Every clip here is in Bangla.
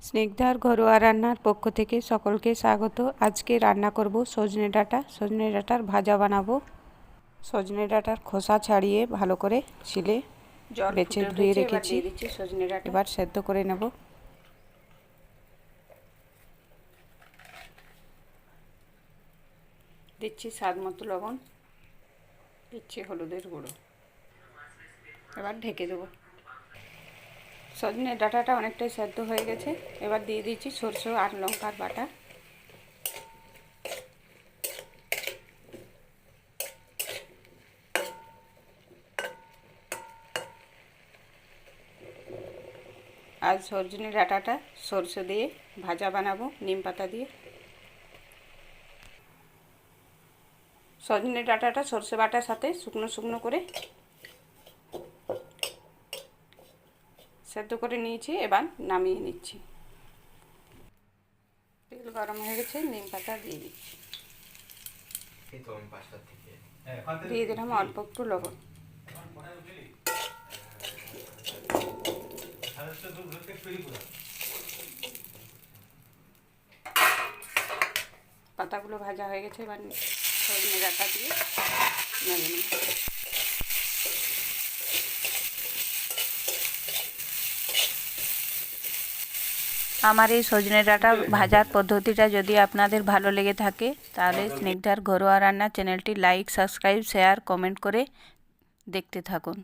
স্নিগ্ধার ঘরোয়া রান্নার পক্ষ থেকে সকলকে স্বাগত। আজকে রান্না করব সজনে ডাঁটা। সজনে ডাঁটার ভাজা বানাবো। সজনে ডাঁটার খোসা ছাড়িয়ে ভালো করে ছিলে বেছে ধুয়ে রেখেছি। সজনে ডাঁটা এবার সেদ্ধ করে নেব। দিচ্ছি স্বাদ মতো লবণ, দিচ্ছি হলুদের গুঁড়ো, এবার ঢেকে দেবো। সজনে ডাঁটাটা অনেকটাই সেদ্ধ হয়ে গেছে। এবার দিয়ে দিচ্ছি সরষে আর লঙ্কার বাটা, আজ সজনে ডাঁটাটা সরষে দিয়ে ভাজা বানাবো, নিম পাতা দিয়ে। সজনে ডাঁটাটা সরষে বাটার সাথে শুকনো শুকনো করে সেদ্ধ করে নিয়েছি, এবার নামিয়ে নিচ্ছি। তেল গরম হয়ে গেছে, নিম পাতা দিয়ে দিচ্ছি। দিয়ে দিলাম অল্প একটু লবণ। পাতাগুলো ভাজা হয়ে গেছে, এবার সজনে ডাঁটা দিয়ে নামিয়ে নিই। আমার এই সজনে ডাঁটা ভাজার পদ্ধতিটা যদি আপনাদের ভালো লেগে থাকে তাহলে স্নিগ্ধার ঘরোয়া রান্না চ্যানেলটি লাইক, সাবস্ক্রাইব, শেয়ার, কমেন্ট করে দেখতে থাকুন।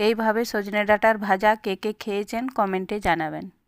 এইভাবে সজনে ডাঁটার ভাজা কে কে খেয়েছেন কমেন্টে জানাবেন।